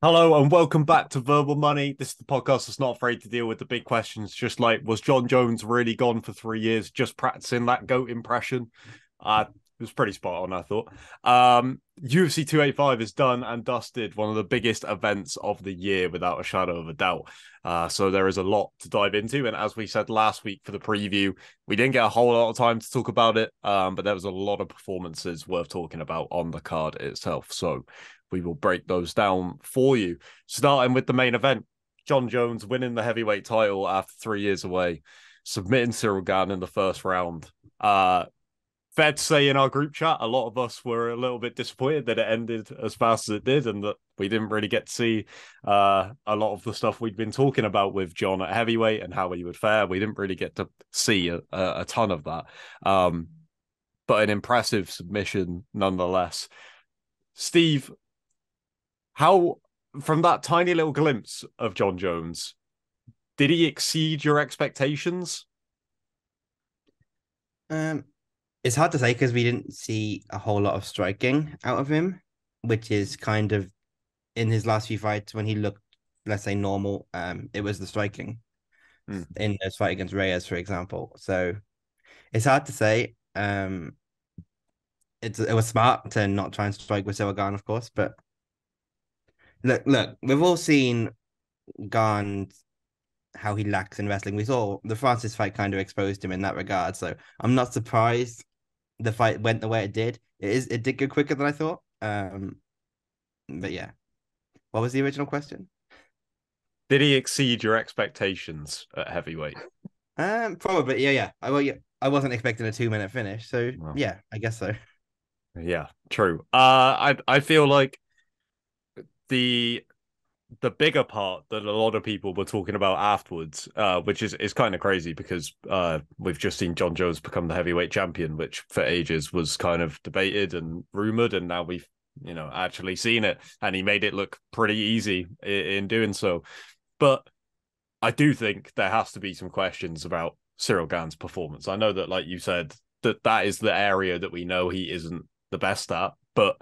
Hello and welcome back to Verbal Money. This is the podcast that's not afraid to deal with the big questions, just like was Jon Jones really gone for 3 years just practicing that GOAT impression? It was pretty spot on, I thought. UFC 285 is done and dusted, one of the biggest events of the year without a shadow of a doubt. So there is a lot to dive into. And as we said last week for the preview, we didn't get a whole lot of time to talk about it, but there was a lot of performances worth talking about on the card itself. So we will break those down for you. Starting with the main event, Jon Jones winning the heavyweight title after 3 years away, submitting Cyril Gane in the first round. Fair to say in our group chat, a lot of us were a little bit disappointed that it ended as fast as it did and that we didn't really get to see a lot of the stuff we'd been talking about with Jon at heavyweight and how he would fare. We didn't really get to see a ton of that. But an impressive submission nonetheless. Steve, how, from that tiny little glimpse of Jon Jones, did he exceed your expectations? Um, it's hard to say because we didn't see a whole lot of striking out of him, which is kind of in his last few fights when he looked, let's say, normal. It was the striking Hmm. in his fight against Reyes, for example. So it's hard to say. It was smart to not try and strike with Silvagan, of course, but look, we've all seen Garn how he lacks in wrestling. We saw the Francis fight kind of exposed him in that regard. So I'm not surprised the fight went the way it did. It did go quicker than I thought. But yeah. What was the original question? Did he exceed your expectations at heavyweight? Probably, yeah. I wasn't expecting a 2 minute finish, so Well, yeah, I guess so. yeah, true. I feel like the the bigger part that a lot of people were talking about afterwards, which is kind of crazy because we've just seen Jon Jones become the heavyweight champion, which for ages was kind of debated and rumored, and now we've actually seen it, and he made it look pretty easy in doing so. But I do think there has to be some questions about Cyril Gane's performance. I know that, like you said, that is the area that we know he isn't the best at, but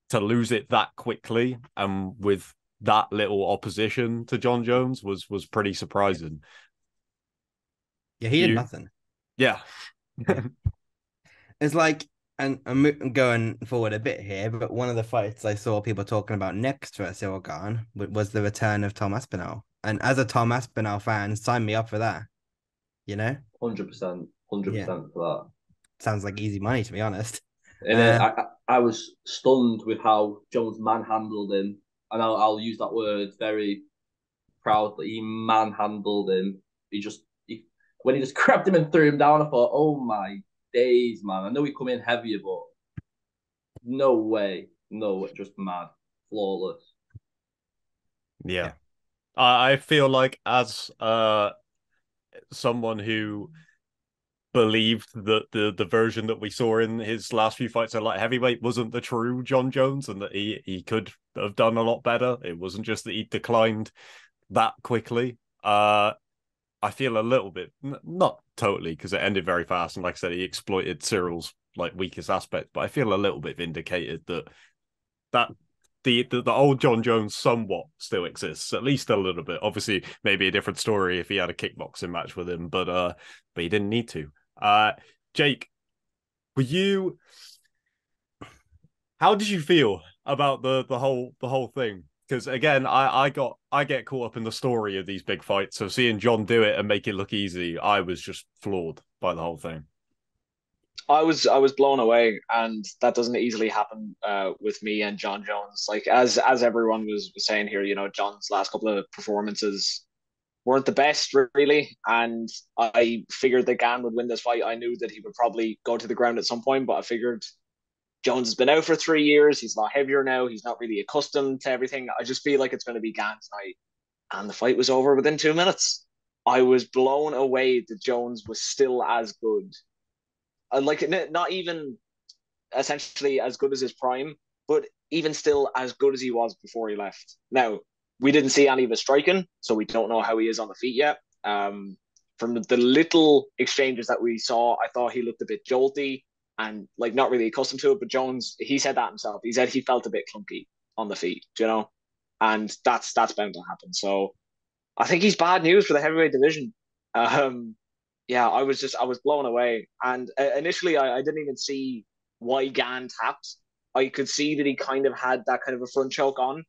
to lose it that quickly and with that little opposition to Jon Jones was pretty Yeah, surprising. yeah, he did You, nothing. yeah, Yeah, it's like, and I'm going forward a bit here, but one of the fights I saw people talking about next for Silvagan was the return of Tom Aspinall. And as a Tom Aspinall fan, sign me up for that. You know, 100%, hundred yeah, percent for sounds like easy money to be honest. that. And Uh, I was stunned with how Jones manhandled him, and I'll use that word very proudly. He manhandled him. When he just grabbed him and threw him down, I thought, oh my days, man! I know he come in heavier, but no way, no, just mad, flawless. yeah. yeah, I feel like as someone who believed that the version that we saw in his last few fights at light heavyweight wasn't the true Jon Jones and that he could have done a lot better. It wasn't just that he declined that quickly. I feel a little bit, not totally, because it ended very fast, and like I said, he exploited Cyril's like weakest aspect. But I feel a little bit vindicated that the old Jon Jones somewhat still exists, at least a little bit. Obviously, maybe a different story if he had a kickboxing match with him, but he didn't need to. Uh, Jake, were you? How did you feel about the whole thing? Because again, I get caught up in the story of these big fights. So seeing Jon do it and make it look easy, I was just floored by the whole thing. I was blown away, and that doesn't easily happen with me and Jon Jones. Like as everyone was saying here, Jon's last couple of performances weren't the best really, and I figured that Gan would win this fight. I knew that he would probably go to the ground at some point, but I figured Jones has been out for 3 years. He's a lot heavier now. He's not really accustomed to everything. I just feel like it's going to be Gan's night, and the fight was over within 2 minutes. I was blown away that Jones was still as good. Like not even essentially as good as his prime, but even still as good as he was before he left. Now, we didn't see any of his striking, so we don't know how he is on the feet yet. From the little exchanges that we saw, I thought he looked a bit jolty and like not really accustomed to it. But Jones, he said that himself. He said he felt a bit clunky on the feet, you know, and that's bound to happen. So I think he's bad news for the heavyweight division. Yeah, I was blown away, and initially I didn't even see why Gan tapped. I could see that he kind of had that kind of a front choke on,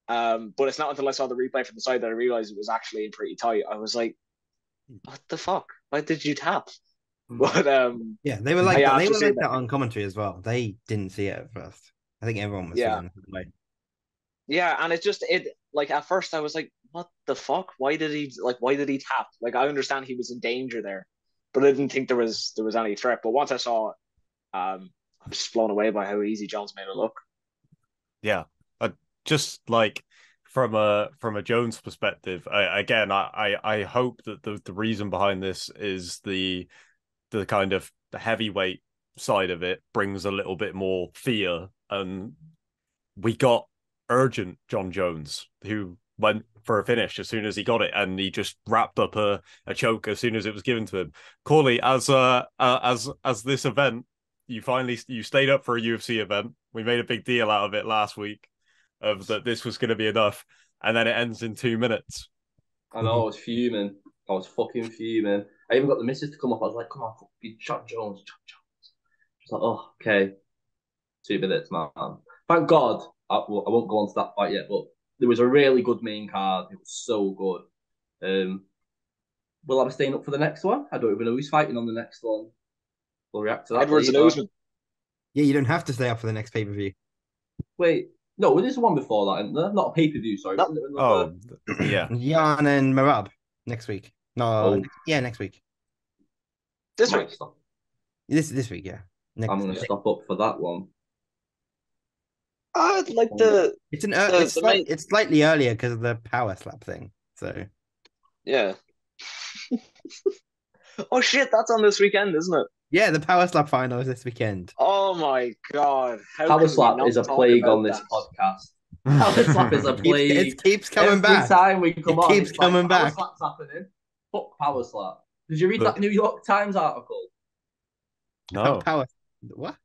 but it's not until I saw the replay from the side that I realized it was actually pretty tight. I was like, "What the fuck? Why did you tap?" But Yeah, they were like that. They after were seeing like that on commentary as well. They didn't see it at first. I think everyone was yeah, feeling the way. yeah, and it like at first I was like, "What the fuck? Why did he tap?" Like I understand he was in danger there, but I didn't think there was any threat. But once I saw it, I was just blown away by how easy Jones made it look. Yeah, just like from a Jones perspective, I hope that the reason behind this is the kind of the heavyweight side of it brings a little bit more fear, and we got urgent Jon Jones who went for a finish as soon as he got it, and he just wrapped up a choke as soon as it was given to him. Corley, as this event, you stayed up for a UFC event. We made a big deal out of it last week, of that this was going to be enough, and then it ends in 2 minutes. I know, I was fuming. I was fucking fuming. I even got the missus to come up. I was like, come on, be Jon Jones, Jon Jones. She's like, oh, okay. 2 minutes, man. Thank God. I won't go on to that fight yet, but there was a really good main card. It was so good. Will I be staying up for the next one? I don't even know who's fighting on the next one. We'll react to that Edwards and later. Usman. Yeah, you don't have to stay up for the next pay-per-view. Wait, no, there's one before that, isn't there? Not a pay-per-view, sorry. No. Oh, yeah. Jan and Marab next week. No, next week. This week. This week, yeah. I'm going to stop up for that one. I'd like it's slightly earlier because of the power slap thing. So yeah. Oh shit, that's on this weekend, isn't it? yeah, the power slap final is this weekend. Oh my god. Power slap is a plague on this podcast. Power slap is a plague. It keeps coming back. Every time we come on, keeps coming back. Power slap's happening. Fuck power slap. Did you read that New York Times article? No. Power. What?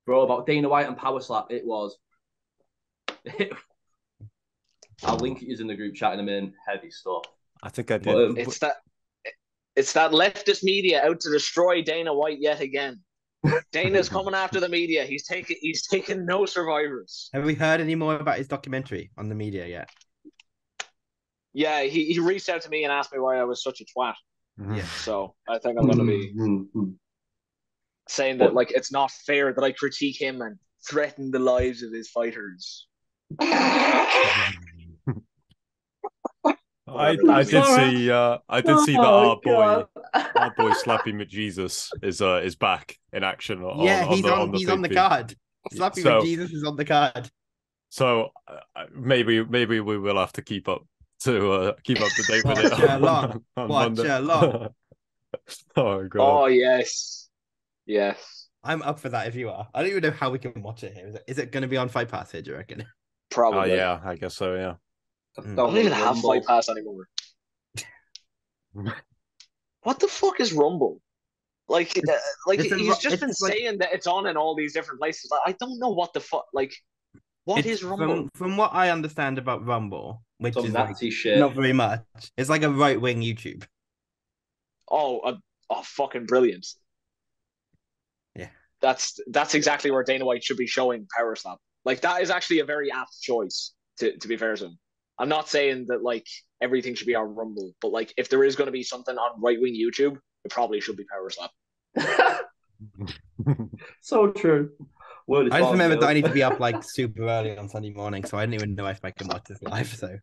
Bro, about Dana White and power slap. It was. I'll link it in the group chat in a minute. Heavy stuff. I think I did. It's that leftist media out to destroy Dana White yet again. Dana's coming after the media. He's taking no survivors. Have we heard any more about his documentary on the media yet? Yeah, he reached out to me and asked me why I was such a twat. Yeah. So I think I'm gonna be saying that like it's not fair that I critique him and threaten the lives of his fighters. I did see that our boy Slappy McJesus is back in action. He's on the card. Slappy McJesus is on the card. So maybe we will have to keep up to date with it. On Monday. Oh god. Oh yes. I'm up for that if you are. I don't even know how we can watch it here. Is it going to be on Fight Pass here, do you reckon? Probably. Oh yeah, I guess so. Yeah. I don't even have Fight Pass anymore. What the fuck is Rumble? Like he's just been saying that it's on in all these different places. Like, I don't know what the fuck. Like, what is Rumble? From what I understand about Rumble, which is Nazi like, shit. not very much. It's like a right-wing YouTube. Oh, fucking brilliant! Yeah, that's exactly where Dana White should be showing Power Slap. Like that is actually a very apt choice. To be fair to him, I'm not saying that like everything should be on Rumble, but like if there is going to be something on right-wing YouTube, it probably should be Power Slap. So true. I just remember that I need to be up like super early on Sunday morning, so I didn't even know if I can watch this live. So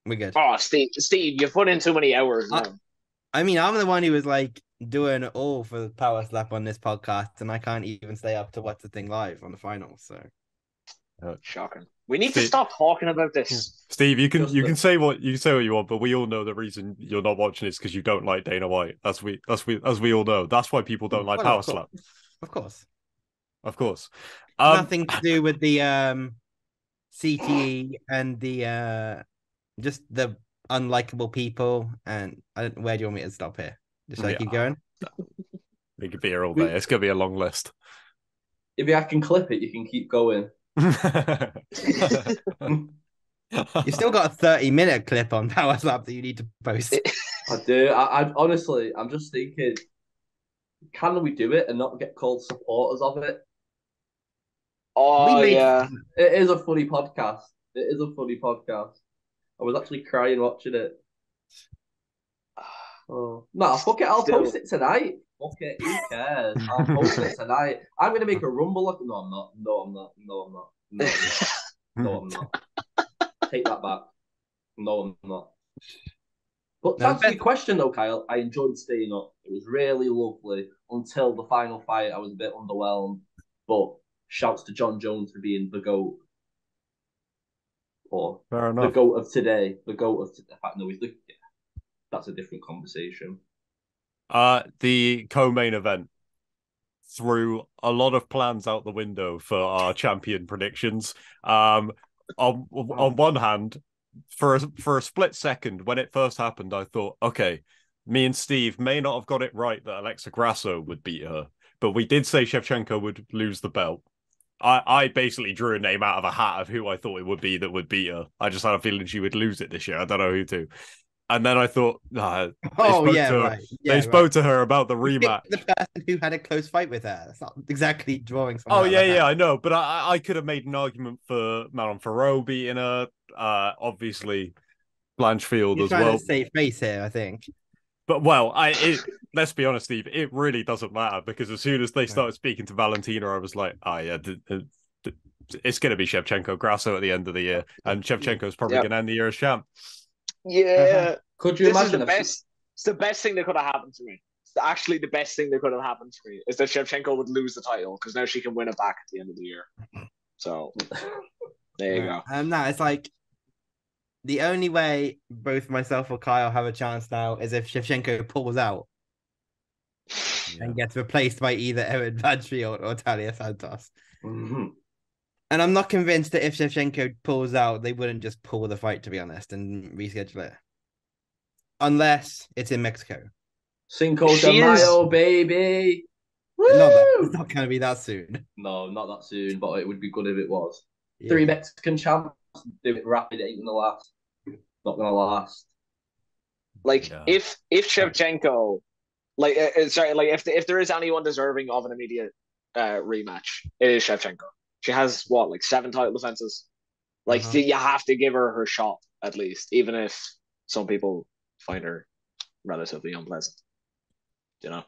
we're good. Oh, Steve, you've put in too many hours. I mean, I'm the one who was like doing it all for the power slap on this podcast, and I can't even stay up to watch the thing live on the finals. So shocking. We need to stop talking about this. Steve, you can say what you want, but we all know the reason you're not watching is because you don't like Dana White. As we all know. That's why people don't like Power Slap. Of course. Nothing to do with the CTE and the just the unlikable people. And where do you want me to stop here? Just keep going. We could be here all day. It's gonna be a long list. If I can clip it, you can keep going. You've still got a 30-minute clip on Power Slap that you need to post. I do. I honestly, I'm just thinking, can we do it and not get called supporters of it? Oh yeah. It is a funny podcast. It is a funny podcast. I was actually crying watching it. Oh. No, fuck it. I'll post it tonight. Fuck it. Who cares? I'll post it tonight. I'm going to make a rumble. No, I'm not. No, I'm not. No, I'm not. No, I'm not. No, I'm not. Take that back. No, I'm not. But to answer your question, though, Kyle, I enjoyed staying up. It was really lovely until the final fight. I was a bit underwhelmed. But shouts to Jon Jones for being the GOAT. Or Fair enough. the GOAT of today. The GOAT of today. In fact, no, that's a different conversation. The co-main event threw a lot of plans out the window for our champion predictions. On one hand, for a split second when it first happened, I thought, okay, me and Steve may not have got it right that Alexa Grasso would beat her, but we did say Shevchenko would lose the belt. I basically drew a name out of a hat of who I thought it would be that would beat her. I just had a feeling she would lose it this year. I don't know who to. And then I thought, they spoke to her about the rematch. The person who had a close fight with her. That's not exactly drawing someone. Oh, yeah, I know. But I could have made an argument for Manon Farrow beating her. Obviously, Blanchfield as well. You're trying to save face here, I think. But, let's be honest, Steve, it really doesn't matter because as soon as they started speaking to Valentina, I was like, it's going to be Shevchenko Grasso at the end of the year. And Shevchenko's probably going to end the year as champ. Yeah. Could you imagine? It's the best thing that could have happened to me. It's actually the best thing that could have happened to me is that Shevchenko would lose the title because now she can win it back at the end of the year. So there you go. No, it's like the only way both myself or Kyle have a chance now is if Shevchenko pulls out and gets replaced by either Erin Blanchfield or Talia Santos. Mm-hmm. And I'm not convinced that if Shevchenko pulls out, they wouldn't just pull the fight, to be honest, and reschedule it. Unless it's in Mexico. Cinco de Mayo, baby. It's not going to be that soon. No, not that soon, but it would be good if it was. Yeah. 3 Mexican champs, do it rapid, it ain't going to last. Not going to last. If Shevchenko, if there is anyone deserving of an immediate rematch, it is Shevchenko. She has 7 title defenses. You have to give her shot at least, even if some people find her relatively unpleasant. You know,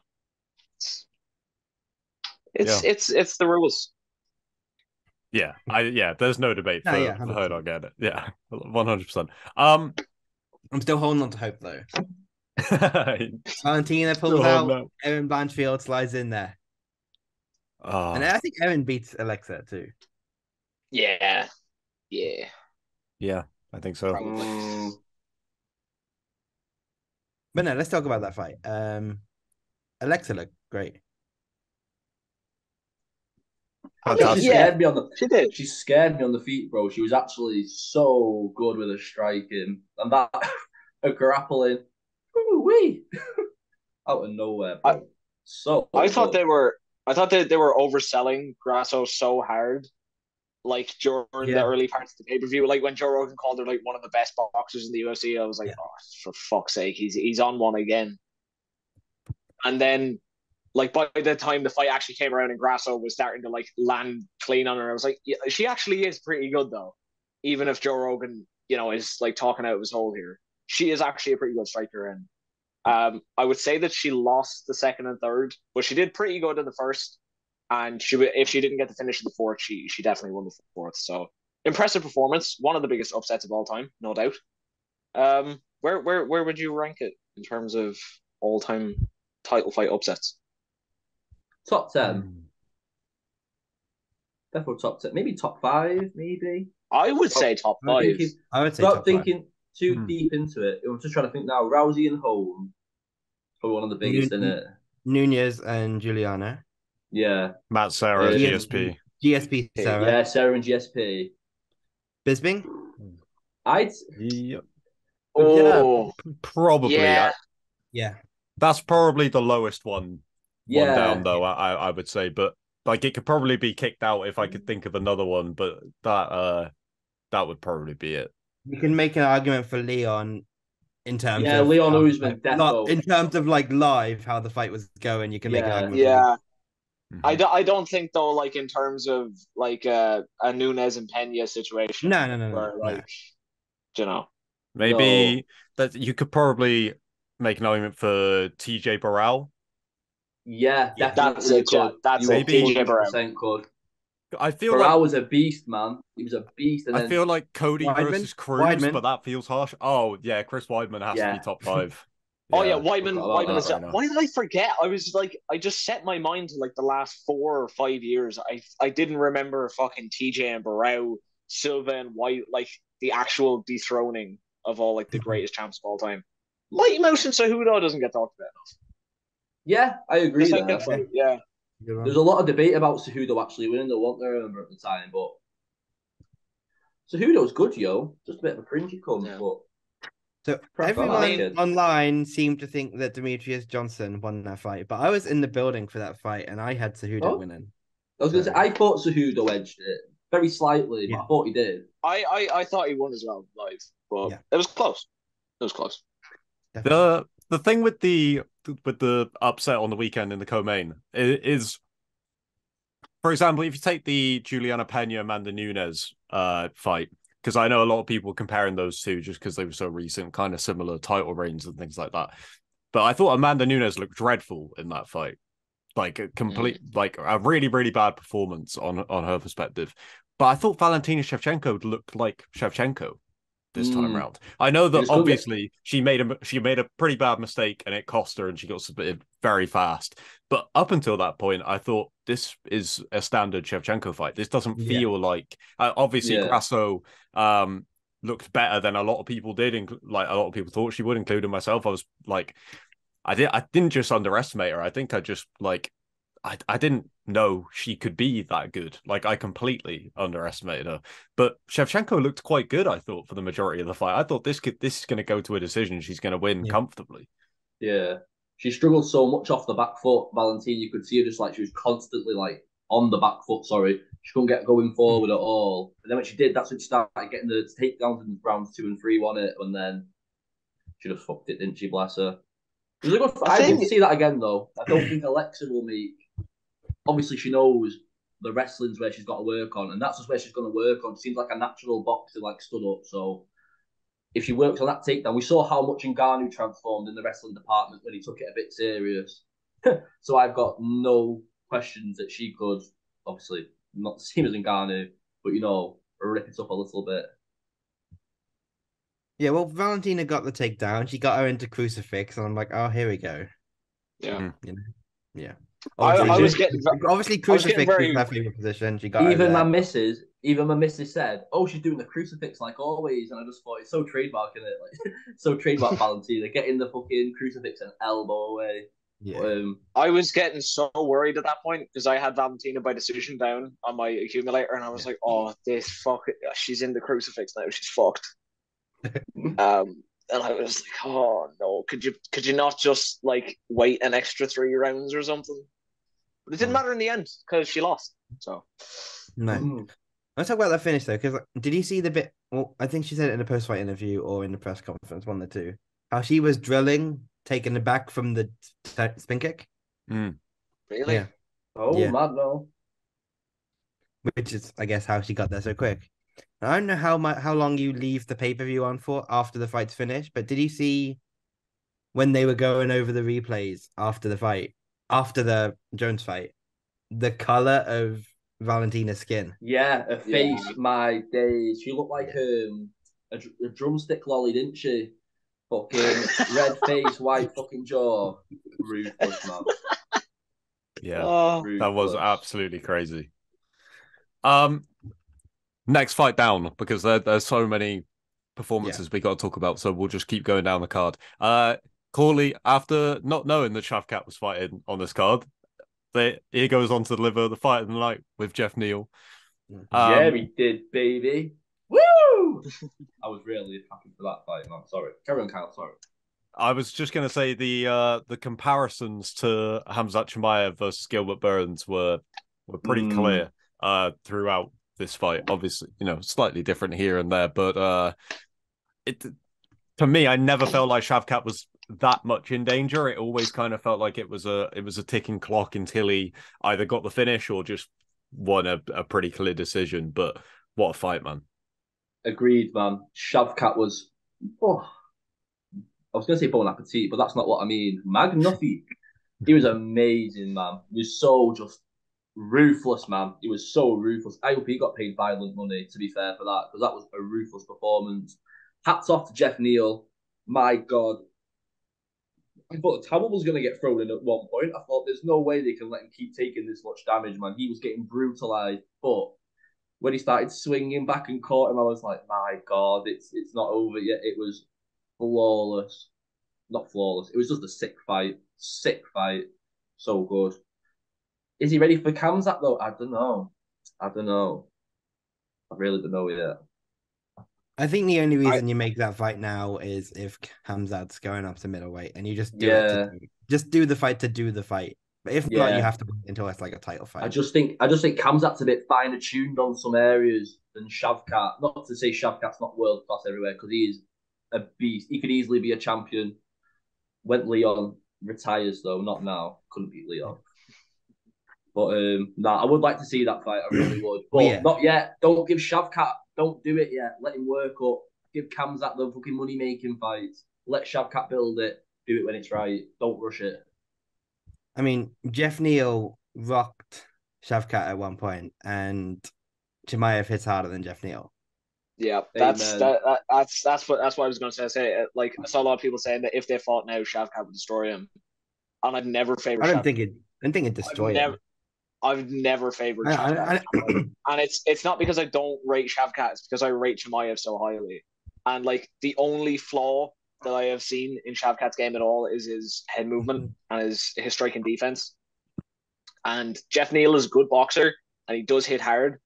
it's the rules. Yeah, there's no debate for her not getting it. Yeah, 100%. I'm still holding on to hope though. Valentina pulls out. Erin Blanchfield slides in there. And I think Erin beats Alexa too. Yeah, I think so. But no, let's talk about that fight. Alexa looked great. She scared me on the. She scared me on the feet, bro. She was actually so good with her striking and that her grappling. Wee out of nowhere, bro. I thought they were overselling Grasso so hard, during the early parts of the pay-per-view. When Joe Rogan called her one of the best boxers in the UFC, I was like, oh, for fuck's sake, he's on one again. And then by the time the fight actually came around and Grasso was starting to land clean on her, I was like, yeah, she actually is pretty good though. Even if Joe Rogan, is talking out of his hole here, she is actually a pretty good striker. And I would say that she lost the second and third, but she did pretty good in the first. And if she didn't get the finish in the fourth, she definitely won the fourth. So impressive performance, one of the biggest upsets of all time, no doubt. Where would you rank it in terms of all time title fight upsets? Top 10. Definitely top 10. Maybe top 5, maybe. I would say top 5. I would say without top thinking 5. Too deep into it. I'm just trying to think now. Rousey and Holm are one of the biggest in it. Nunez and Juliana. Yeah. Matt Sarah, GSP. GSP Sarah. Yeah, Sarah and GSP. Bisping? Probably. Yeah. That's probably the lowest one down, though, I would say. But Like it could probably be kicked out if I could think of another one, but that would probably be it. You can make an argument for Leon in terms Yeah, of Leon how the Usman, fight- defo. in terms of like live how the fight was going. You can make an Yeah. argument. For Yeah. Mhm. I don't think though, like in terms of like a Nunes and Pena situation No. where like you know. Maybe that you could probably make an argument for TJ Burrell. Yeah, Yeah. definitely you could. That's You it. Maybe- TJ Barrow. 100% could. I feel Burrell like was a beast, man. He was a beast. And I then feel like Cody Weidman? versus Cruz, Weidman? but that feels harsh. Oh yeah, Chris Weidman has to Yeah. be top 5. Oh yeah, forgot about Weidman that is. right now. Why did I forget? I was like, I just set my mind to like the last 4 or 5 years. I didn't remember fucking TJ and Barrow, Silva and White, like the actual dethroning of all like the greatest champs of all time. Light Motion Cejudo doesn't get talked about enough. yeah, I agree The there. second fight, yeah. There's a lot of debate about Cejudo actually winning, though, wasn't there, I remember at the time, but Cejudo's good, yo. Just a bit of a cringy cunt, Yeah. but So Crap, everyone I like it. online seemed to think that Demetrius Johnson won that fight, but I was in the building for that fight and I had Cejudo Oh. winning. I was going to say, I thought Cejudo edged it very slightly, but Yeah. I thought he did. I thought he won as well live, but Yeah. it was close. It was close. Definitely. The thing with the upset on the weekend in the co-main is, for example, if you take the Juliana Pena Amanda Nunes fight, because I know a lot of people comparing those two just because they were so recent, kind of similar title reigns and things like that. But I thought Amanda Nunes looked dreadful in that fight, like a complete, like a really, really bad performance on her perspective. But I thought Valentina Shevchenko looked like Shevchenko this time round. I know that obviously she made a pretty bad mistake and it cost her and she got submitted very fast. But up until that point, I thought this is a standard Shevchenko fight. This doesn't feel like obviously Grasso looked better than a lot of people did, like a lot of people thought she would, including myself. I was like, I didn't just underestimate her. I think I just like I didn't know she could be that good. Like I completely underestimated her. But Shevchenko looked quite good, I thought, for the majority of the fight. I thought this is going to go to a decision. She's going to win comfortably. Yeah. She struggled so much off the back foot, Valentina. You could see her just like she was constantly like on the back foot, sorry. She couldn't get going forward at all. And then when she did, that's when she started getting the takedowns in rounds 2 and 3, won it, and then she just fucked it, didn't she? Bless her. It was a good fight. I didn't see that again though. I don't think Alexa will make. Obviously, she knows the wrestling's where she's got to work on, and that's just where she's going to work on. She seems like a natural boxer, like stood up. So if she works on that takedown, we saw how much Ngannou transformed in the wrestling department when he took it a bit serious. So I've got no questions that she could, obviously, not the same as Ngannou, but rip it up a little bit. Yeah, well, Valentina got the takedown. She got her into crucifix, and I'm like, oh, here we go. Yeah. Yeah. I was getting obviously crucifix is her favorite position. She got even my missus said, "Oh, she's doing the crucifix like always," and I just thought it's so trademark, isn't it? Like so trademark Valentina getting the fucking crucifix and elbow away. Yeah. I was getting so worried at that point because I had Valentina by decision down on my accumulator, and I was like, "Oh, she's in the crucifix now. She's fucked." And I was like, "Oh no, could you not just like wait an extra 3 rounds or something?" But it didn't matter in the end because she lost. So no. Let's talk about that finish though, because did you see the bit? Well, I think she said it in a post-fight interview or in the press conference, one of the two. How she was drilling, taking it back from the spin kick. Really? Yeah. Mad no. Which is, I guess, how she got there so quick. I don't know how long you leave the pay-per-view on for after the fight's finished, but did you see when they were going over the replays after the fight, after the Jones fight, the color of Valentina's skin? Yeah, her face, my days. She looked like a drumstick lolly, didn't she? Fucking red face, white fucking jaw. Ruthless, man. Yeah, that was absolutely crazy. Next fight down, because there's so many performances we got to talk about, so we'll just keep going down the card. Corley, after not knowing that Shavkat was fighting on this card, he goes on to deliver the fight of the night with Jeff Neal. Yeah, he did, baby. Woo! I was really happy for that fight, man. Sorry. Carry on, Kyle. Sorry. I was just going to say the comparisons to Hamzat Chimaev versus Gilbert Burns were were pretty clear throughout this fight. Obviously, slightly different here and there, but it to me, I never felt like Shavkat was that much in danger. It always kind of felt like it was a ticking clock until he either got the finish or just won a pretty clear decision. But what a fight, man. Agreed, man. Shavkat was, I was going to say bon appetit, but that's not what I mean. Magnifique. He was amazing, man. He was so just ruthless, man. He was so ruthless. I hope he got paid violent money, to be fair, for that, because that was a ruthless performance. Hats off to Jeff Neal. My God. I thought the towel was going to get thrown in at one point. I thought there's no way they can let him keep taking this much damage, man. He was getting brutalized. But when he started swinging back and caught him, I was like, my God, it's not over yet. It was flawless. Not flawless. It was just a sick fight. Sick fight. So good. Is he ready for Kamzat, though? I don't know. I really don't know yet. I think the only reason you make that fight now is if Kamzat's going up to middleweight, and you just do it. Just do the fight to do the fight. But if not, you have to wait until it's like a title fight. I just think Kamzat's a bit finer tuned on some areas than Shavkat. Not to say Shavkat's not world class everywhere, because he is a beast. He could easily be a champion. When Leon retires, though, not now. Couldn't beat Leon. But I would like to see that fight. I really would. But not yet. Don't give Shavkat. Don't do it yet. Let him work up. Give Kamzat the fucking money making fights. Let Shavkat build it. Do it when it's right. Don't rush it. I mean, Jeff Neal rocked Shavkat at one point, and Chimaev hits harder than Jeff Neal. Yeah, that's what I was going to say. Like, I saw a lot of people saying that if they fought now, Shavkat would destroy him, and I'd never favor. I don't think it destroyed him. I've never favored Shavkat. And it's not because I don't rate Shavkat, it's because I rate Chimaev so highly. And like the only flaw that I have seen in Shavkat's game at all is his head movement and his striking defense. And Jeff Neal is a good boxer and he does hit hard,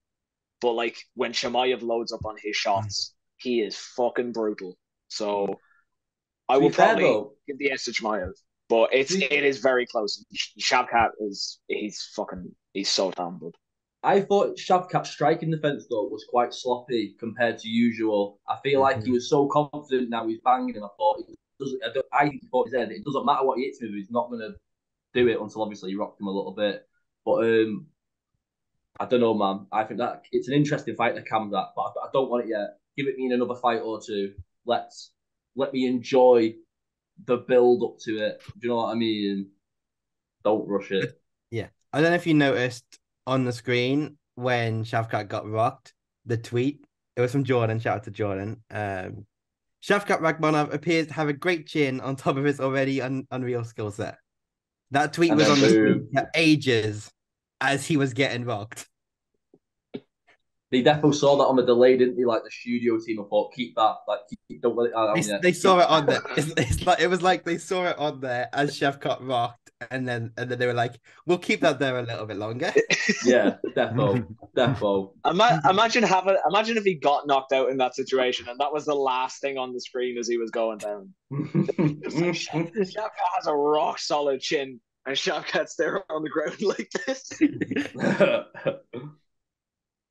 but like when Chimaev loads up on his shots, he is fucking brutal. So I will probably give the edge to Chimaev. But it is very close. Shavkat he's so damn good. I thought Shavkat's striking defense though was quite sloppy compared to usual. I feel like he was so confident now he's banging. I thought I think he thought his head. It doesn't matter what he hits me with, he's not going to do it until obviously he rocked him a little bit. But I don't know, man. I think that it's an interesting fight that Kamzat, but I don't want it yet. Give it me in another fight or two. Let me enjoy the build up to it. Do you know what I mean? Don't rush it. Yeah. I don't know if you noticed on the screen when Shavkat got rocked, the tweet, it was from Jordan. Shout out to Jordan. Shavkat Rakhmonov appears to have a great chin on top of his already unreal skill set. That tweet was on the screen for ages as he was getting rocked. They definitely saw that on the delay, didn't they? Like the studio team, I thought, keep that. Like, don't let it out. They saw it on there. It was like they saw it on there as Shavkat rocked, and then they were like, "We'll keep that there a little bit longer." Yeah, defo. Imagine if he got knocked out in that situation, and that was the last thing on the screen as he was going down. Shavkat has a rock solid chin, and Shavkat's there on the ground like this.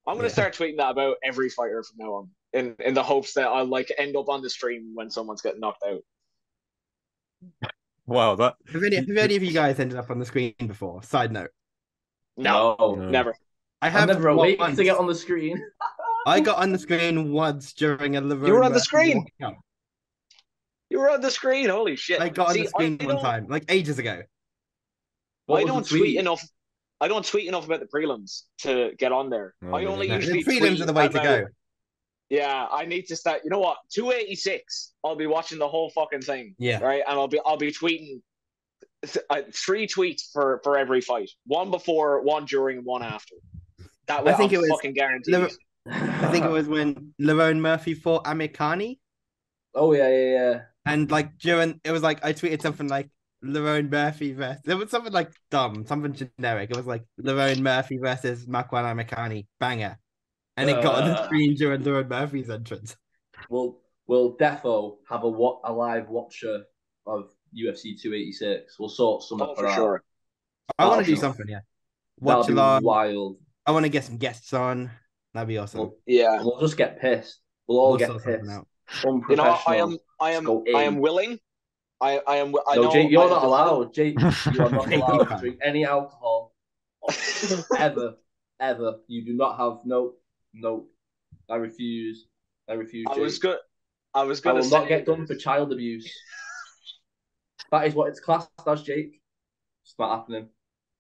I'm going to start tweeting that about every fighter from now on, in the hopes that I'll like end up on the stream when someone's getting knocked out. Wow, that have any of you guys ended up on the screen before? Side note. No. Never. I'm never awake to get on the screen. I got on the screen once during a Lerone. You were on the screen. You were on the screen. Holy shit! I got on the screen one time, like ages ago. I don't tweet enough. I don't tweet enough about the prelims to get on there. I only usually the prelims are the way to go. Yeah, I need to start. You know what? 286. I'll be watching the whole fucking thing. Yeah. Right, and I'll be tweeting 3 tweets for every fight. One before, one during, one after. That way, I think it was fucking guaranteed. I think it was when Lerone Murphy fought Amir Khani. Oh yeah. And like during, it was like I tweeted something like Lerone Murphy versus. There was something like dumb, something generic. It was like Lerone Murphy versus Makwan Amikani, banger, and it got on the screen during Lerone Murphy's entrance. We'll defo have a live watcher of UFC 286. We'll sort something for sure. I want to do something, yeah. watch That'll be along. wild. I want to get some guests on. That'd be awesome. Yeah. We'll just get pissed. We'll all We'll get sort something pissed. out. You know, Unprofessional. Just go I in. am willing. I am. I No, know. Jake, you're I, not there's no- allowed. Jake, you are not Jake, allowed you to can't. drink any alcohol ever, ever. You do not have no. I refuse. I refuse, I was Jake. good. I was I gonna will say not get done for child abuse. That is what it's classed as, Jake. It's not happening.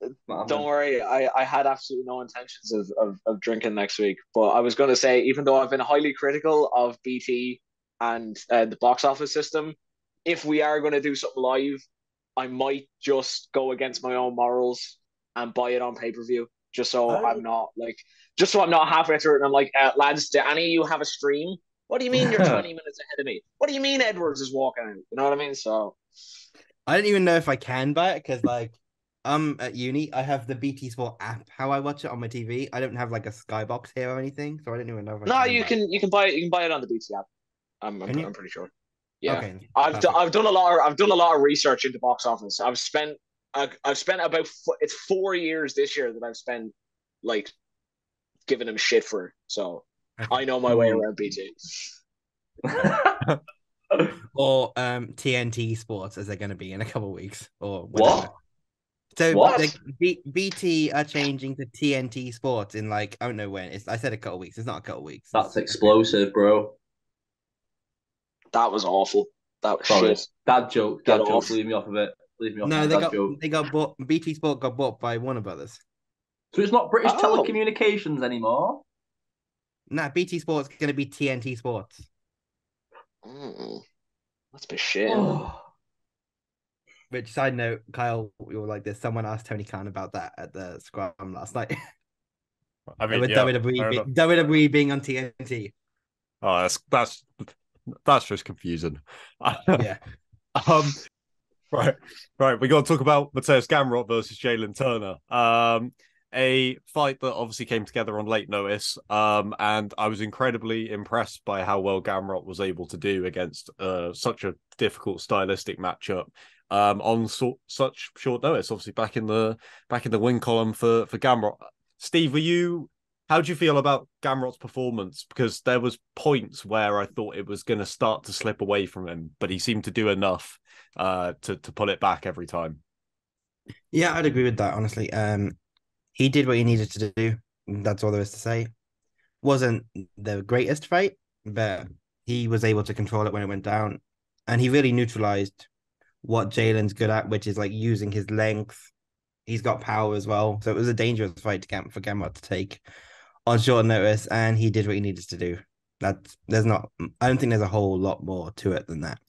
It's not happening. Don't worry, I had absolutely no intentions of drinking next week. But I was going to say, even though I've been highly critical of BT and the box office system, if we are going to do something live, I might just go against my own morals and buy it on pay-per-view, just so Oh. just so I'm not halfway through it and I'm like, lads, do any of you have a stream? What do you mean you're 20 minutes ahead of me? What do you mean Edwards is walking out? You know what I mean? So I don't even know if I can buy it because like I'm at uni. I have the BT Sport app. How I watch it on my TV. I don't have like a Skybox here or anything, so I don't even know if I no, can. you can buy it on the BT app. Can you? I'm pretty sure. Yeah, Okay. I've done a lot of research into box office. I've spent about it's 4 years this year that I've spent like giving him shit for. So Okay. I know my way around BT. Or TNT Sports as they're going to be in a couple of weeks or What? whatever. So What? like, BT are changing to TNT Sports in like I don't know when. I said a couple of weeks. It's not a couple of weeks. That's explosive, bro. That was awful. That was Sorry. shit. Dad joke. Get Dad joke. off. Leave me off of it. Leave me off No, of dad joke. they got bought. BT Sport got bought by Warner Brothers. So it's not British Oh. Telecommunications anymore. Nah, BT Sports going to be TNT Sports. That's a bit shit. Oh. Which side note, Kyle, we were like this. Someone asked Tony Khan about that at the scrum last night. I mean, With yeah, WWE being on TNT. Oh, that's just confusing. Yeah. Right. We got to talk about Mateus Gamrot versus Jalen Turner. A fight that obviously came together on late notice. And I was incredibly impressed by how well Gamrot was able to do against such a difficult stylistic matchup. On such short notice, obviously back in the win column for Gamrot. Steve, how do you feel about Gamrot's performance? Because there was points where I thought it was going to start to slip away from him, but he seemed to do enough to pull it back every time. Yeah, I'd agree with that, honestly. He did what he needed to do. That's all there is to say. Wasn't the greatest fight, but he was able to control it when it went down. And he really neutralized what Jalen's good at, which is like using his length. He's got power as well. So it was a dangerous fight for Gamrot to take on short notice, and he did what he needed to do. I don't think there's a whole lot more to it than that.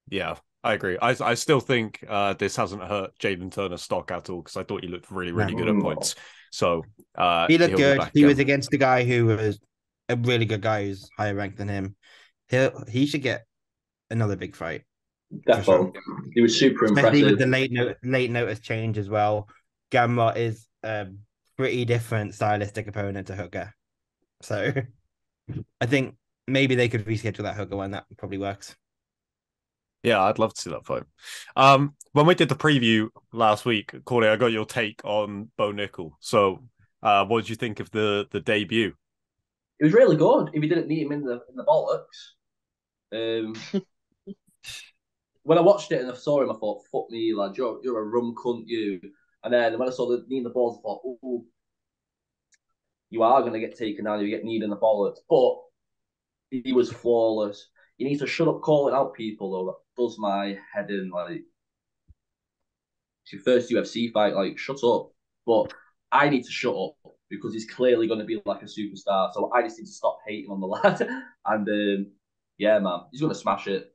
Yeah, I agree. I still think this hasn't hurt Jalen Turner's stock at all because I thought he looked really, really good at points. So he looked good. He was again. against a guy who was a really good guy who's higher ranked than him. He should get another big fight. Definitely. Sure. He was super especially impressive. with the late notice change as well. Gamrot is a pretty different stylistic opponent to Hooker. So I think maybe they could reschedule that Hooker one. That probably works. Yeah, I'd love to see that fight. When we did the preview last week, Corey, I got your take on Bo Nickel. So what did you think of the debut? It was really good. If you didn't need him in the bollocks. When I watched it and I saw him, I thought, fuck me, lad, you're a rum cunt, you. And then when I saw the knee in the balls, I thought, oh, you are going to get taken down if you get kneed in the bollocks. But he was flawless. You need to shut up calling out people, though. That does my head in. Like, it's your first UFC fight. Like, shut up. But I need to shut up because he's clearly going to be like a superstar. So I just need to stop hating on the lad. And yeah, man, he's going to smash it.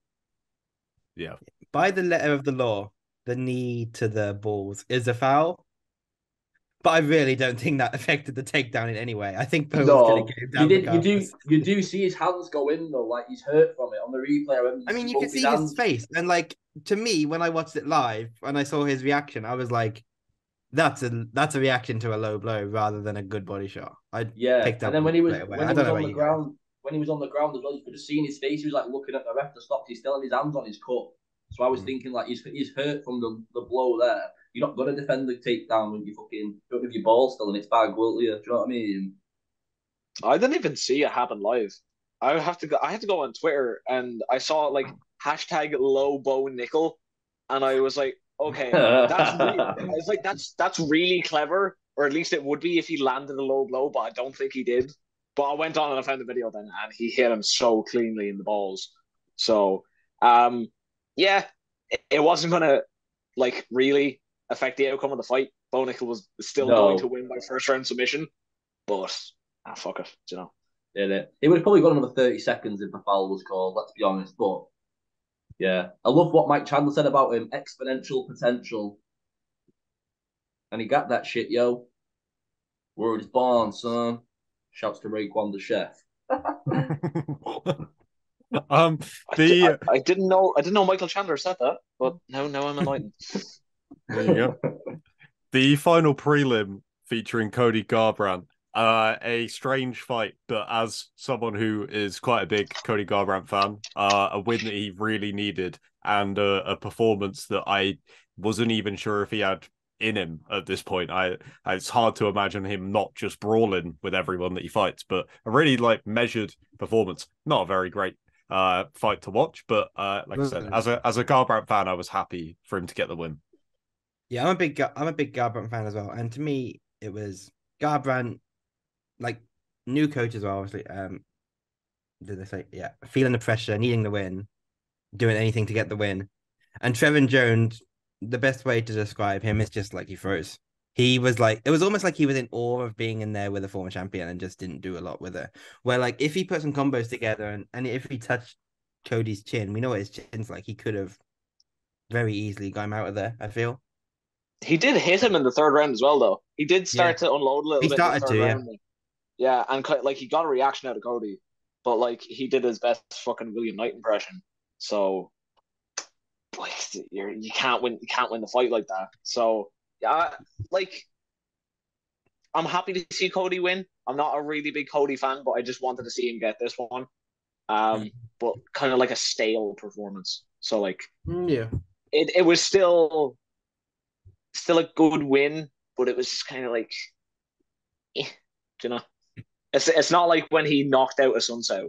Yeah. By the letter of the law, the knee to the balls is a foul. But I really don't think that affected the takedown in any way. I think Bo was going to get him down. You do see his hands go in though, like he's hurt from it on the replay. I mean, you can see his face, and like to me, when I watched it live and I saw his reaction, I was like, "That's a reaction to a low blow rather than a good body shot." Picked up. And then when he was on the ground as well, you could have seen his face. He was like looking at the ref to stop. He's still had his hands on his cut. So I was thinking like he's hurt from the blow there. you're not gonna defend the takedown when you don't have your ball still in its bag, will you? Do you know what I mean? I didn't even see it happen live. I had to go on Twitter and I saw like hashtag low bow nickel, and I was like, okay, I was like, that's really clever, or at least it would be if he landed a low blow, but I don't think he did. But I went on and I found the video then, and he hit him so cleanly in the balls. So, yeah, it wasn't gonna like really affect the outcome of the fight. Bo Nickel was still going to No, win by first round submission, but fuck it, you know. it would have probably got another 30 seconds if the foul was called. Let's be honest, but yeah, I love what Mike Chandler said about him: exponential potential, and he got that shit, yo. Word is born, son. Shouts to Raekwon the chef. The I didn't know Michael Chandler said that, but now I'm enlightened. there you go. The final prelim featuring Cody Garbrandt. A strange fight, but as someone who is quite a big Cody Garbrandt fan, a win that he really needed, and a performance that I wasn't even sure if he had in him at this point. It's hard to imagine him not just brawling with everyone that he fights, but a really like measured performance. Not a very great fight to watch, but like I said, as a Garbrandt fan, I was happy for him to get the win. Yeah, I'm a big Garbrandt fan as well, and to me, it was Garbrandt, like new coach as well. Obviously, did they say feeling the pressure, needing the win, doing anything to get the win, and Trevin Jones. The best way to describe him is just like he froze. He was like, it was almost like he was in awe of being in there with a former champion and just didn't do a lot with it. Where like if he put some combos together and if he touched Cody's chin, we know what his chin's like. He could have very easily got him out of there. I feel. He did hit him in the third round as well, though. He did start Yeah, to unload a little he bit in the started third to. Yeah, round. Yeah, and like he got a reaction out of Cody, but like he did his best fucking William Knight impression. So, boy, you can't win. You can't win the fight like that. So, yeah, like I'm happy to see Cody win. I'm not a really big Cody fan, but I just wanted to see him get this one. But kind of like a stale performance. So like, yeah. it was still a good win, but it was just kind of like, you know, it's not like when he knocked out a Sun Tzu.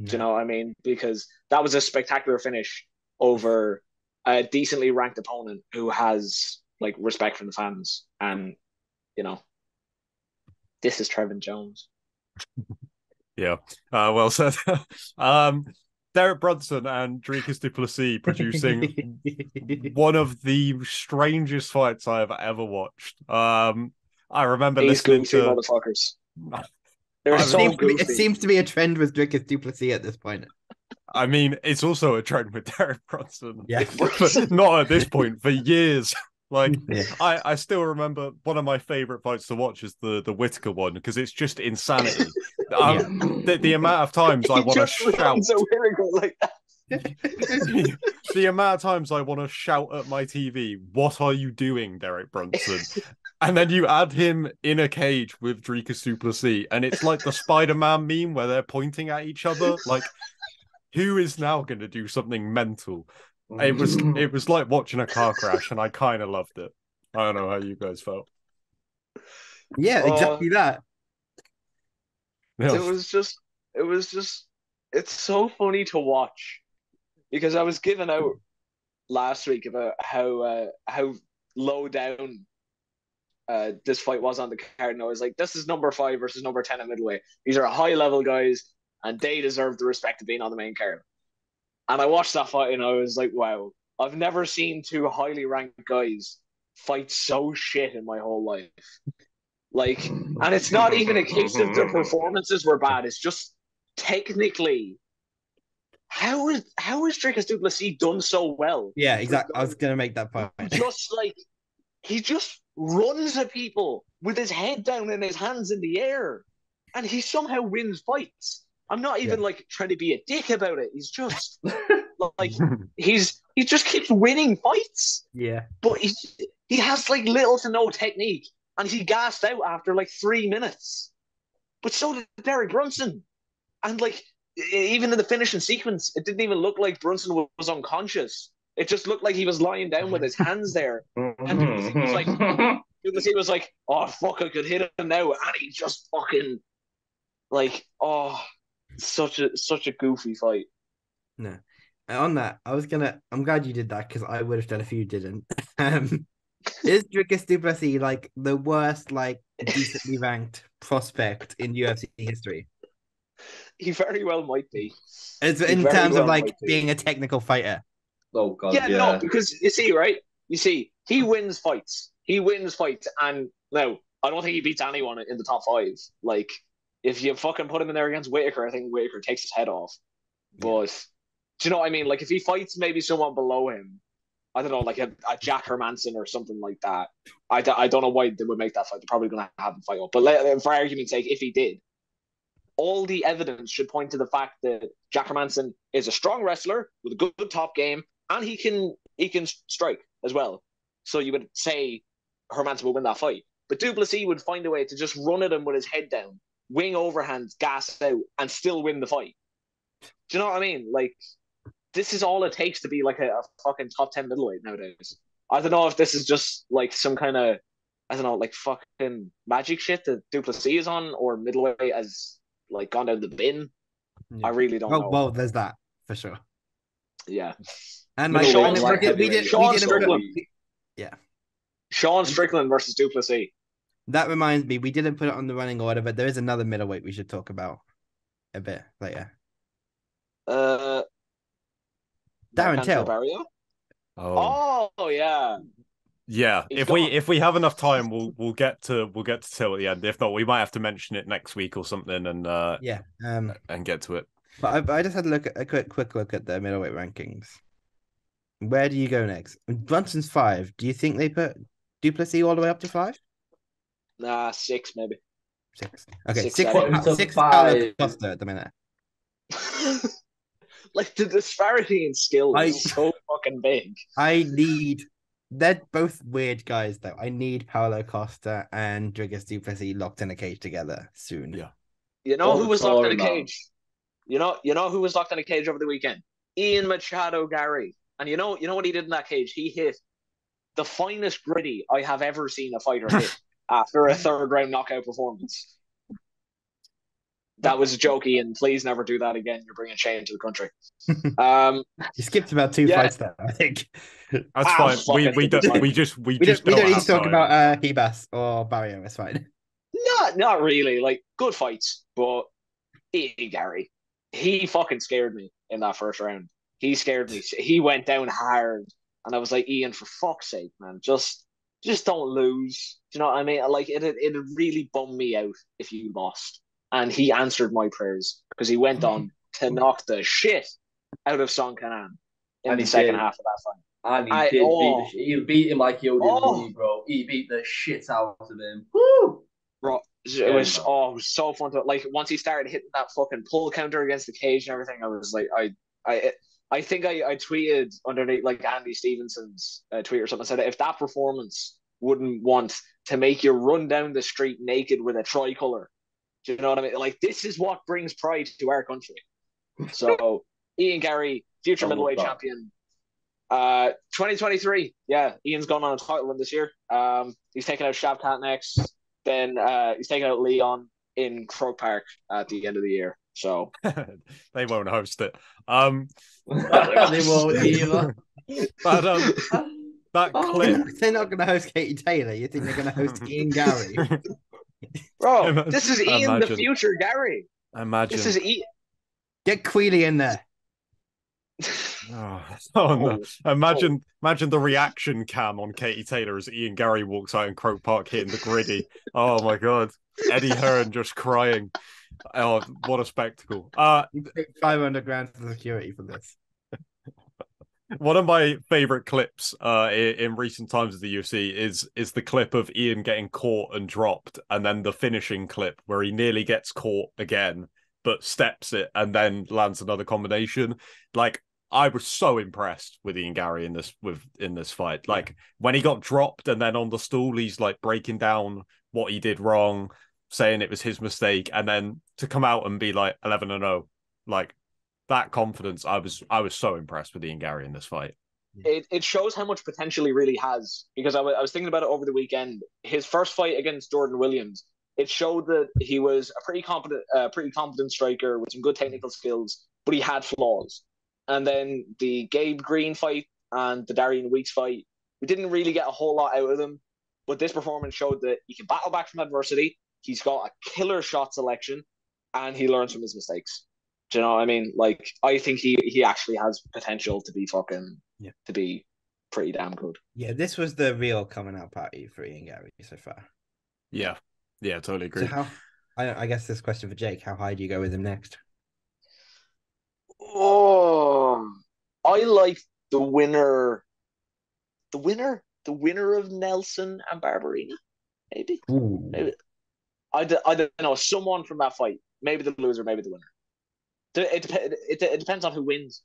Do you know what I mean? Because that was a spectacular finish over a decently ranked opponent who has like respect from the fans, and you know, this is Trevin Jones. Yeah, well said. Derek Brunson and Dricus du Plessis producing one of the strangest fights I have ever watched. I remember These listening goofy to. motherfuckers. They're so goofy. It seems to be a trend with Dricus du Plessis at this point. I mean, it's also a trend with Derek Brunson. Yeah, But not at this point, for years. Like, yeah. I still remember one of my favorite fights to watch is the Whitaker one because it's just insanity. The amount of times I want to shout. Like that. The amount of times I want to shout at my TV, "What are you doing, Derek Brunson?" And then you add him in a cage with Dricus du Plessis, and it's like the Spider-Man meme where they're pointing at each other. Like, who is now going to do something mental? It was like watching a car crash, and I kind of loved it. I don't know how you guys felt. Yeah, exactly that. Yeah. It was just, it's so funny to watch because I was giving out last week about how low down this fight was on the card, and I was like, this is number 5 versus number 10 at middleweight. These are high level guys, and they deserve the respect of being on the main card. And I watched that fight, and I was like, wow, I've never seen 2 highly ranked guys fight so shit in my whole life. Like, and it's not even a case of the performances were bad. It's just technically, how is Dricus du Plessis done so well? Yeah, exactly. I was gonna make that point. Just like he just runs at people with his head down and his hands in the air, and he somehow wins fights. I'm not even like trying to be a dick about it. He's just like he just keeps winning fights. Yeah, but he has like little to no technique, and he gassed out after like 3 minutes. But so did Derek Brunson, and like even in the finishing sequence, it didn't even look like Brunson was unconscious. It just looked like he was lying down with his hands there, and Duplessis was like, "Oh fuck, I could hit him now," and he just fucking like, oh, such a goofy fight. No. On that, I'm glad you did that because I would have done if you didn't. Is Dricus Du Plessis like the worst, like decently ranked prospect in UFC history? He very well might be. It's He in very terms of well like might be. being a technical fighter. Oh god, Yeah, yeah. no, because you see, right? You see, he wins fights. He wins fights, and no, I don't think he beats anyone in the top 5. Like, if you fucking put him in there against Whitaker, I think Whitaker takes his head off. But do you know what I mean? Like, if he fights maybe someone below him, I don't know, like a Jack Hermanson or something like that. I don't know why they would make that fight. They're probably going to have him fight up. But for argument's sake, if he did, all the evidence should point to the fact that Jack Hermanson is a strong wrestler with a good top game, and he can strike as well. So you would say Hermanson would win that fight. But Du Plessis would find a way to just run at him with his head down, wing overhands, gas out, and still win the fight. Do you know what I mean? Like, this is all it takes to be like a fucking top 10 middleweight nowadays. I don't know if this is just like some kind of, I don't know, like fucking magic shit that Du Plessis is on, or middleweight has like gone down the bin. Yeah. I really don't know. Well, there's that for sure. Yeah. And Like, like, Sean Strickland. Yeah. Sean Strickland versus Du Plessis. That reminds me, we didn't put it on the running order, but there is another middleweight we should talk about a bit later. Darren Till. Oh yeah. Yeah, He's if we have enough time, we'll get to Till at the end. If not, we might have to mention it next week or something, and and get to it. But I just had a quick look at the middleweight rankings. Where do you go next? Brunson's 5. Do you think they put Du Plessis all the way up to 5? Nah, 6 maybe. 6. Okay, 6 6 Paulo Costa at the minute. Like, the disparity in skill is so fucking big. They're both weird guys though. I need Paulo Costa and Dricus Du Plessis locked in a cage together soon. Yeah. You know who was locked in a cage? You know who was locked in a cage over the weekend? Ian Machado Gary. And you know what he did in that cage? He hit the finest gritty I have ever seen a fighter hit after a 3rd round knockout performance. That was a joke, Ian. Please never do that again. You're bringing shame to the country. You skipped about 2 fights there, I think. That's fine. We don't need to talk about Hebas or Barrio. It's fine. Not really. Like, good fights, but Ian Gary, he fucking scared me in that 1st round. He scared me. He went down hard, and I was like, Ian, for fuck's sake, man, just don't lose. Do you know what I mean? Like, it really bummed me out if you lost. And he answered my prayers because he went on to knock the shit out of Song Kanan in the second half of that fight. And he beat him like he owed him money, bro. He beat the shit out of him. Woo! Bro, it was so fun to, like, once he started hitting that fucking pull counter against the cage and everything, I was like, I think I tweeted underneath, like, Andy Stevenson's tweet or something, said if that performance wouldn't want to make you run down the street naked with a tricolor. Do you know what I mean? Like, this is what brings pride to our country. So, Ian Gary, future middleweight champion. 2023. Yeah, Ian's gone on a title run this year. He's taking out Shavkat next. Then he's taking out Leon in Croke Park at the end of the year. So they won't host it. They won't either. But that clip. They're not going to host Katie Taylor. You think they're going to host Ian Gary? Bro, this is Ian, the future Gary. Imagine. This is Ian. Get Queely in there. Oh no! Imagine the reaction cam on Katie Taylor as Ian Gary walks out in Croke Park hitting the griddy. Oh my god, Eddie Hearn just crying. Oh, what a spectacle! You paid $500,000 for security for this. One of my favorite clips in recent times of the UFC is the clip of Ian getting caught and dropped, and then the finishing clip where he nearly gets caught again, but steps it and then lands another combination. Like, I was so impressed with Ian Gary in this fight. Like, when he got dropped and then on the stool, he's like breaking down what he did wrong, saying it was his mistake, and then to come out and be like 11-0, like, that confidence, I was so impressed with Ian Gary in this fight. it shows how much potential he really has. Because I was thinking about it over the weekend. His first fight against Jordan Williams, it showed that he was a pretty competent striker with some good technical skills, but he had flaws. And then the Gabe Green fight and the Darian Weeks fight, we didn't really get a whole lot out of them. But this performance showed that he can battle back from adversity. He's got a killer shot selection, and he learns from his mistakes. Do you know what I mean? Like, I think he actually has potential to be to be pretty damn good. Yeah, this was the real coming out party for Ian Gary so far. Yeah, totally agree. So I guess this question for Jake: how high do you go with him next? Oh, I like the winner. The winner of Nelson and Barberina, maybe. Ooh. Maybe. I don't know. Someone from that fight, maybe the loser, maybe the winner. It depends on who wins.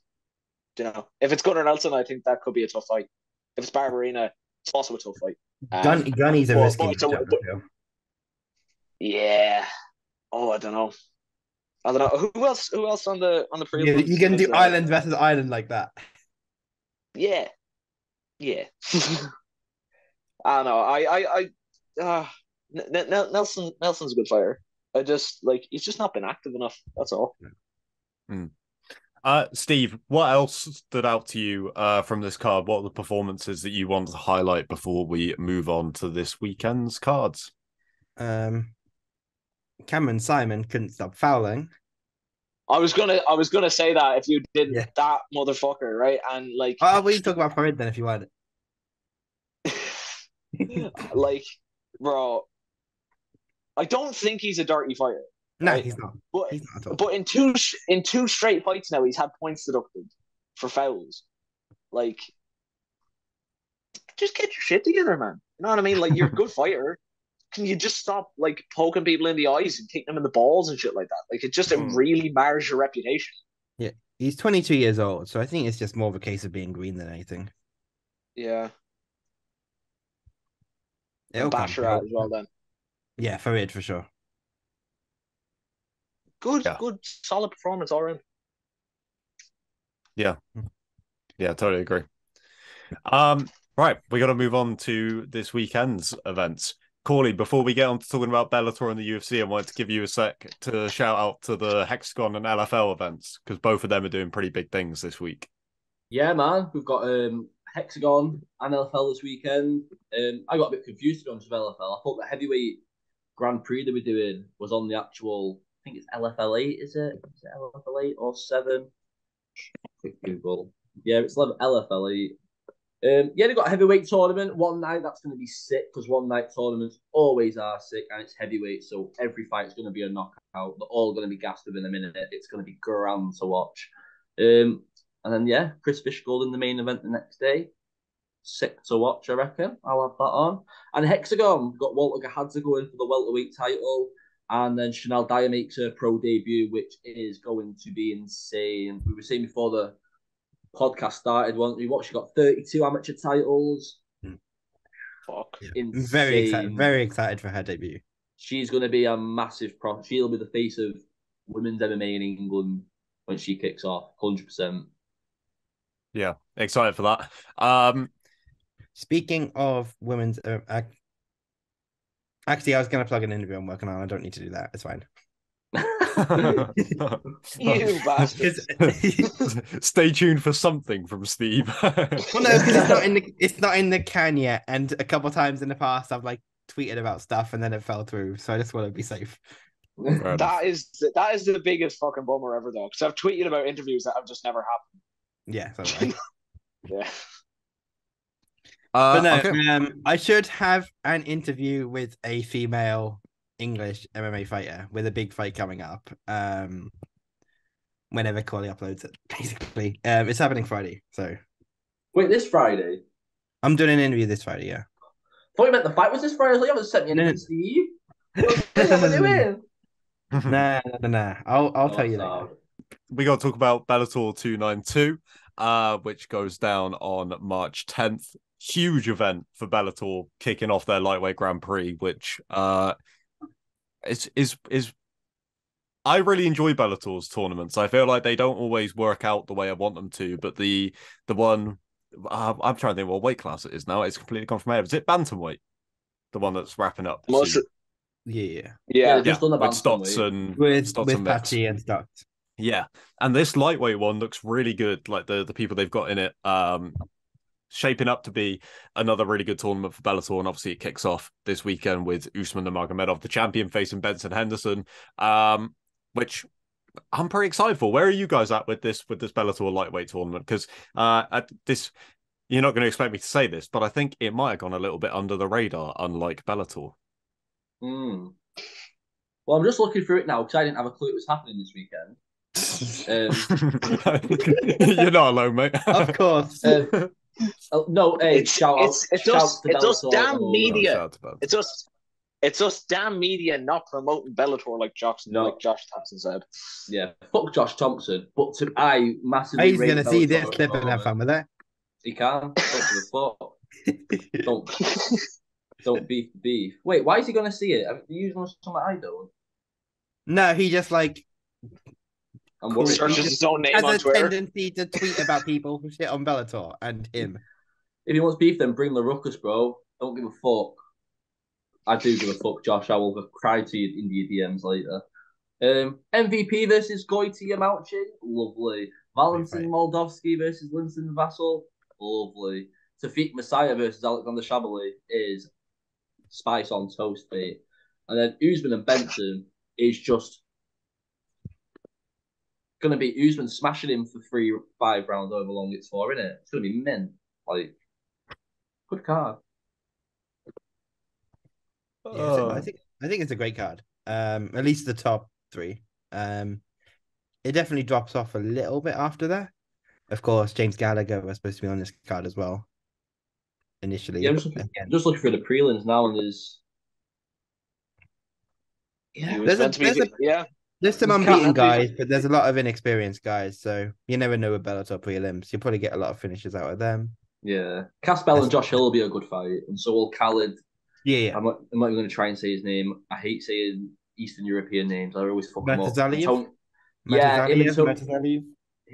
You know, if it's Gunnar Nelson, I think that could be a tough fight. If it's Barberina, it's also a tough fight. Gunny's a risky matchup. Yeah. Oh, I don't know. Who else on the prelims? You can do Ireland versus Ireland like that. Yeah. I don't know. Nelson's a good fighter. I just he's just not been active enough. That's all. Steve, what else stood out to you from this card? What are the performances that you want to highlight before we move on to this weekend's cards? Cameron Simon couldn't stop fouling. I was gonna say that if you did that motherfucker, right? And we can talk about Farid then if you want. Bro, I don't think he's a dirty fighter. No, right? He's not. He's not at all. But in two straight fights now, he's had points deducted for fouls. Just get your shit together, man. You know what I mean? You're a good fighter. Can you just stop poking people in the eyes and kicking them in the balls and shit like that? It really mars your reputation. Yeah, he's 22 years old, so I think it's just more of a case of being green than anything. Yeah. It'll come. Basharat as well then. Yeah, Farid for sure. Good, solid performance all around. Yeah, totally agree. Right, we got to move on to this weekend's events. Corley, before we get on to talking about Bellator and the UFC, I wanted to give you a sec to shout out to the Hexagon and LFL events because both of them are doing pretty big things this week. Yeah, man, we've got Hexagon and LFL this weekend. I got a bit confused to be honest with LFL. I thought the heavyweight Grand Prix that we're doing was on the actual. I think it's LFL 8, is it? Is it LFL 8 or 7? Quick Google. Yeah, it's LFL 8. They've got a heavyweight tournament one night. That's going to be sick because one night tournaments always are sick and it's heavyweight, so every fight's going to be a knockout. They're all going to be gassed within a minute. It's going to be grand to watch. And then Chris Fishgold in the main event the next day. Sick to watch, I reckon. I'll have that on. And Hexagon got Walter Gahadze going for the welterweight title. And then Chanel Dyer makes her pro debut, which is going to be insane. We were saying before the podcast started, wasn't we? She got 32 amateur titles. Fuck. Insane. Very excited for her debut. She's going to be a massive pro. She'll be the face of women's MMA in England when she kicks off, 100%. Yeah, excited for that. Speaking of women's... Actually, I was going to plug an interview I'm working on. I don't need to do that. It's fine. You bastard. Stay tuned for something from Steve. Well, no, because it's not in the can yet. And a couple of times in the past, I've tweeted about stuff and then it fell through. So I just want to be safe. That is the biggest fucking bummer ever, though. Because I've tweeted about interviews that have just never happened. Yeah, so right. Yeah. But no, okay. I should have an interview with a female English MMA fighter with a big fight coming up. Whenever Corley uploads it, basically. It's happening Friday, so. Wait, this Friday? I'm doing an interview this Friday, yeah. I thought you meant the fight was this Friday. I thought you haven't sent me anything, Steve. What are we doing? Nah. I'll tell you later. We got to talk about Bellator 292, which goes down on March 10th. Huge event for Bellator kicking off their lightweight Grand Prix, which is I really enjoy Bellator's tournaments. I feel like they don't always work out the way I want them to, but the one I'm trying to think what weight class it is now. It's completely gone from my head. Is it bantamweight? The one that's wrapping up Most, soon? Yeah. Yeah, they've yeah. just done the With bantamweight. Stotts and Mix. Patchy and Stocks. Yeah, and this lightweight one looks really good. Like the people they've got in it, shaping up to be another really good tournament for Bellator. And obviously, it kicks off this weekend with Usman Nurmagomedov, the champion, facing Benson Henderson, which I'm pretty excited for. Where are you guys at with this Bellator lightweight tournament? Because at this, you're not going to expect me to say this, but I think it might have gone a little bit under the radar, unlike Bellator. Hmm. Well, I'm just looking through it now because I didn't have a clue it was happening this weekend. You're not alone, mate. Of course. No, hey, shout out to us Bellator damn and all media. Shout out to Bellator. It's us damn media not promoting Bellator like Josh Thompson said. Yeah, fuck Josh Thompson. But I massively He's rate going to see Bellator this at the clip and have moment. fun with it. He can. Don't beef. Wait, why is he going to see it? I mean, you know something I don't. No, he just like I'm worried. Searches his own name has on a Twitter. tendency to tweet about people who shit on Bellator and him. If he wants beef, then bring the ruckus, bro. Don't give a fuck. I do give a fuck, Josh. I will cry to you in your DMs later. MVP versus Goiti Yamauchi. Lovely. Valentin Moldovsky versus Linson Vassal. Lovely. Tafik Messiah versus Alexander Shabaley is spice on toast, mate. And then Usman and Benson is just going to be Usman smashing him for 3-5 rounds over long it's for, isn't it? It's going to be mint. Like, good card. Yeah, I think it's a great card. At least the top three. It definitely drops off a little bit after that. Of course, James Gallagher was supposed to be on this card as well. Initially, yeah, I'm just looking for the prelims now, and there's there's some unbeaten guys, but there's a lot of inexperienced guys. So you never know with Bellator prelims. You'll probably get a lot of finishes out of them. Yeah, Caspel and Josh Hill will be a good fight, and so will Khalid. Yeah. I'm not even going to try and say his name. I hate saying Eastern European names. I always fuck them up.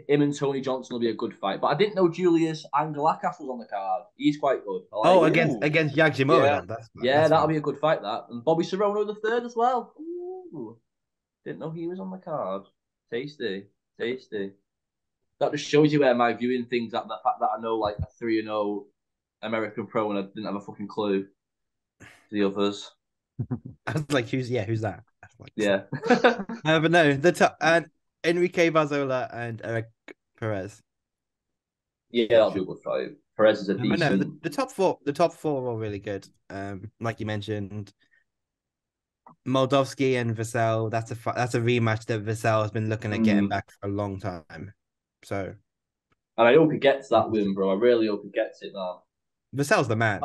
Him and Tony Johnson will be a good fight. But I didn't know Julius Angelakas was on the card. He's quite good. Against Yagimura. That'll be a good fight, that. And Bobby Serrano the third as well. Ooh. Didn't know he was on the card. Tasty. That just shows you where my viewing things at the fact that I know like a 3-0 American pro and I didn't have a fucking clue to the others. I was like, who's that? Yeah. But no, the top and Enrique Barzola and Eric Perez. Yeah, that'll be a good fight. Perez is a decent. No, the top four are really good. Like you mentioned, Moldovsky and Vassell. That's a rematch that Vassell has been looking at getting back for a long time. So, and I hope he gets that win, bro. I really hope he gets it now. Vassell's the man.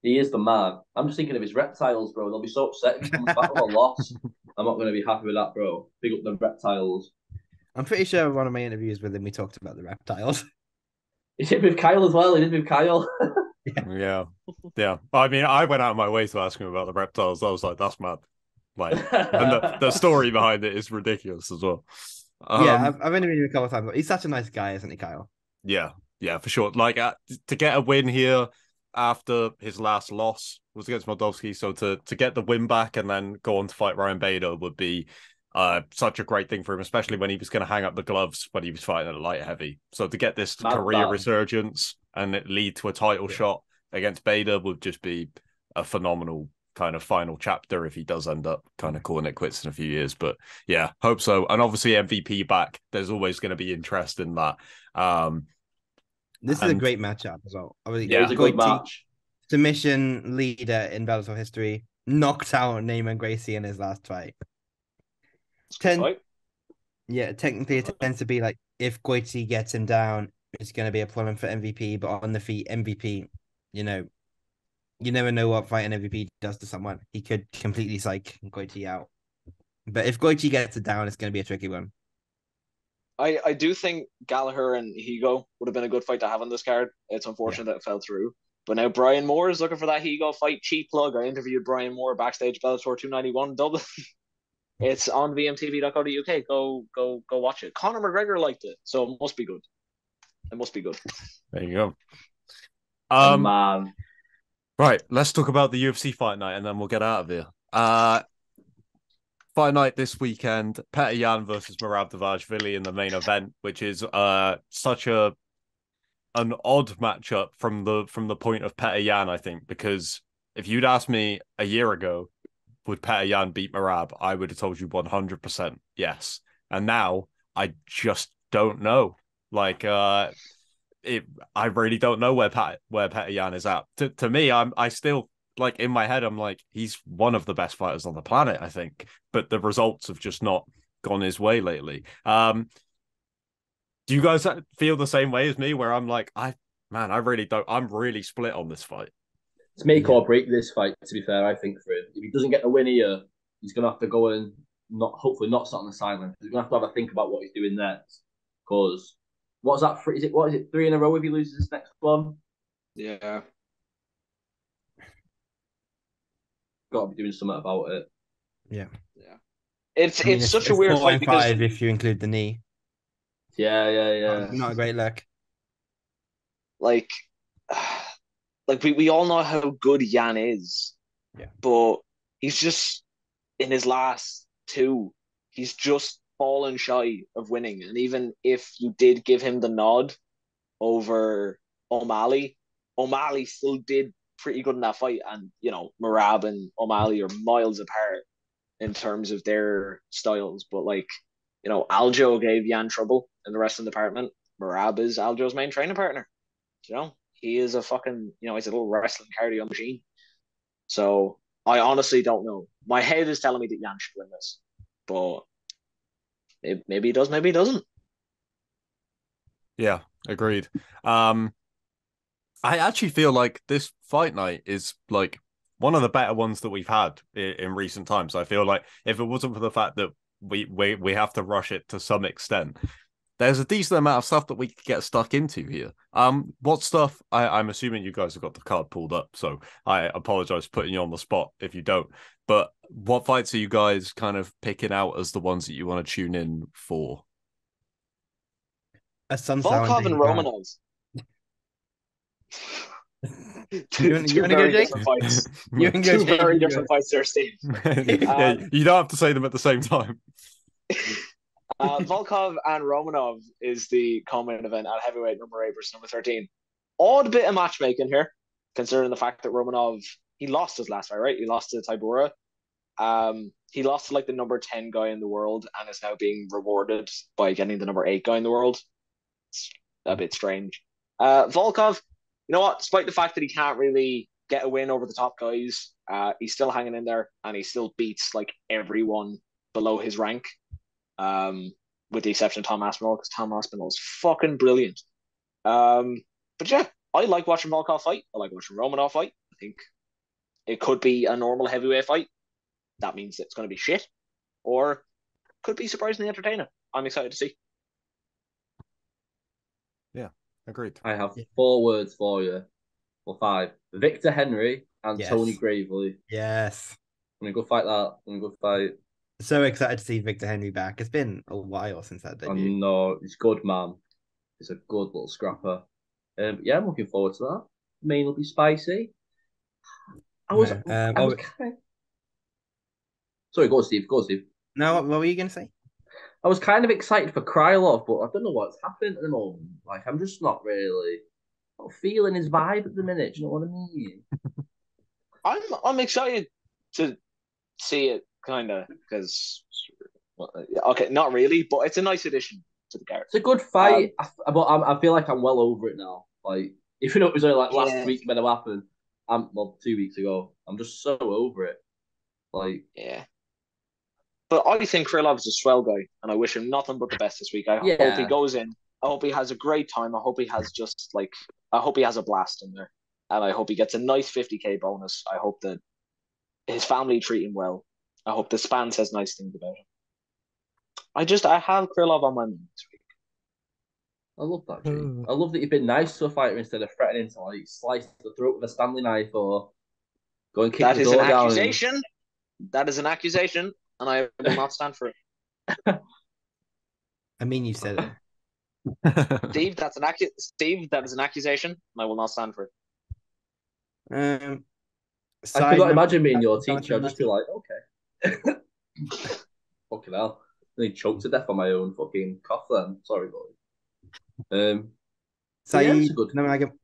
He is the man. I'm just thinking of his reptiles, bro. They'll be so upset if he comes back with a loss. I'm not going to be happy with that, bro. Big up the reptiles. I'm pretty sure one of my interviews with him, we talked about the reptiles. He did with Kyle as well. He did with Kyle. Yeah. I mean, I went out of my way to ask him about the reptiles. I was like, that's mad. Like, and the story behind it is ridiculous as well. I've interviewed him a couple of times. He's such a nice guy, isn't he, Kyle? Yeah, for sure. Like, to get a win here after his last loss was against Moldovsky, so to get the win back and then go on to fight Ryan Bader would be such a great thing for him, especially when he was going to hang up the gloves when he was fighting at light heavy. So to get this career resurgence and it lead to a title shot against Bader would just be a phenomenal kind of final chapter if he does end up kind of calling it quits in a few years. But yeah, hope so. And obviously MVP back, there's always going to be interest in that. This is a great matchup as well. Yeah, it's a good match. Submission leader in Bellator history, knocked out Neyman Gracie in his last fight. Technically it tends to be like if Goiti gets him down, it's going to be a problem for MVP. But on the feet, MVP, you never know what fighting MVP does to someone. He could completely psych Goiti out. But if Goiti gets it down, it's going to be a tricky one. I do think Gallagher and Higo would have been a good fight to have on this card. It's unfortunate that it fell through. But now Brian Moore is looking for that Higo fight. Cheap plug. I interviewed Brian Moore backstage Bellator 291 Dublin. It's on vmtv.co.uk. Go watch it. Conor McGregor liked it, so it must be good. It must be good. There you go. Man. Right, let's talk about the UFC fight night, and then we'll get out of here. Fight night this weekend: Petr Yan versus Merab Dvalishvili in the main event, which is such an odd matchup from the point of Petr Yan, I think, because if you'd asked me a year ago, would Petr Yan beat Merab, I would have told you 100% yes. And now I just don't know. Like, I really don't know where Petr Yan is at. To me, I still, like, in my head, I'm like, he's one of the best fighters on the planet, I think. But the results have just not gone his way lately. Do you guys feel the same way as me, where I'm like, I really don't. I'm really split on this fight. It's make or break this fight, to be fair, I think, for him. If he doesn't get the win here, he's going to have to go and hopefully not sit on the sideline. He's going to have a think about what he's doing next. Because what's that? What is it? 3 in a row if he loses this next one? Yeah. Got to be doing something about it. Yeah. It's such a weird fight because 4-5 if you include the knee. Yeah. Not a great look. like we all know how good Yan is. Yeah. But he's just in his last 2, he's just fallen shy of winning. And even if you did give him the nod over O'Malley still did pretty good in that fight. And Merab and O'Malley are miles apart in terms of their styles. But Aljo gave Yan trouble in the wrestling department. Merab is Aljo's main training partner. He is a fucking, he's a little wrestling cardio machine. So I honestly don't know. My head is telling me that Yan should win this, but maybe he does, maybe he doesn't. Yeah, agreed. I actually feel like this fight night is like one of the better ones that we've had in recent times. I feel like if it wasn't for the fact that we have to rush it to some extent, there's a decent amount of stuff that we could get stuck into here. What stuff? I'm assuming you guys have got the card pulled up, so I apologize for putting you on the spot if you don't. But what fights are you guys kind of picking out as the ones that you want to tune in for? Volkov and Romanov. Two very different fights. Two very different fights there, Steve. Yeah, you don't have to say them at the same time. Volkov and Romanov is the common event at heavyweight number 8 versus number 13. Odd bit of matchmaking here, considering the fact that Romanov, he lost his last fight, right? He lost to Tybura. He lost to the number 10 guy in the world and is now being rewarded by getting the number 8 guy in the world. It's a bit strange. Volkov, you know what? Despite the fact that he can't really get a win over the top guys, he's still hanging in there and he still beats everyone below his rank. With the exception of Tom Aspinall, because Tom Aspinall is fucking brilliant. But yeah, I like watching Volkov fight. I like watching Romanov fight. I think it could be a normal heavyweight fight. That means it's going to be shit, or could be surprisingly entertaining. I'm excited to see. Yeah, agreed. I have 4 words for you, or 5. Victor Henry and Tony Gravely. Yes. I'm gonna go fight that. I'm gonna go fight. So excited to see Victor Henry back. It's been a while since that debut. I know, he's good, man. He's a good little scrapper. Yeah, I'm looking forward to that. Main will be spicy. I was kind of... Sorry, go on, Steve. No, what were you going to say? I was kind of excited for Krylov, but I don't know what's happening at the moment. I'm just not feeling his vibe at the minute. Do you know what I mean? I'm excited to see it, kind of, because okay, not really, but it's a nice addition to the character. It's a good fight, but I feel like I'm well over it now. Even though it was only last week when it happened, 2 weeks ago, I'm just so over it. Yeah. But I think Krylov is a swell guy, and I wish him nothing but the best this week. I hope he goes in. I hope he has a great time. I hope he has I hope he has a blast in there, and I hope he gets a nice 50K bonus. I hope that his family treat him well. I hope the Span says nice things about him. I have Krylov on my mind this week. I love that, G. I love that you've been nice to a fighter instead of threatening to slice the throat with a Stanley knife or go and kick the door down. Accusation. That is an accusation, and I will not stand for it. I mean, you said it. Steve, Steve, that is an accusation, and I will not stand for it. Um, I could not imagine being your Jonathan teacher. I'd just be like, okay. Fucking hell. I nearly choked to death on my own fucking cough then. Sorry, boy. Yeah, it's a good.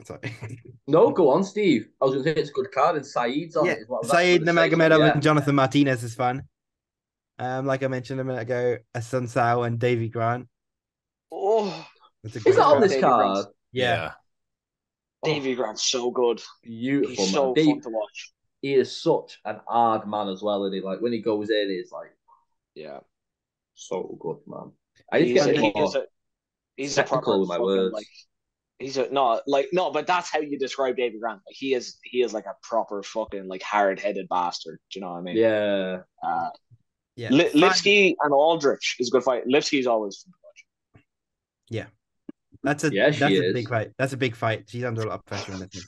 Sorry. No, go on, Steve. I was going to say it's a good card, and Saeed's on Yeah, it. Is what I was Saeed actually gonna say, Nurmagomedov yeah. and Jonathan Martinez is fun. Like I mentioned a minute ago, Sun Sao and Davy Grant. Oh, That's a Is great that on card. this Davy card? Grant's, Yeah. Davy Grant's so good. Beautiful, He's man. so fun to watch. He is such an hard man as well, isn't he? Like when he goes in, he's like Yeah, so good, man. I need to get a bit more he's a technical proper with my fucking words. like no, but that's how you describe Davy Grant. Like he is like a proper fucking like hard headed bastard. Do you know what I mean? Yeah. Yeah. Lipsky and Aldrich is a good fight. Lipsky's always fun to watch. Yeah. That's a big fight. That's a big fight. She's under a lot of pressure in this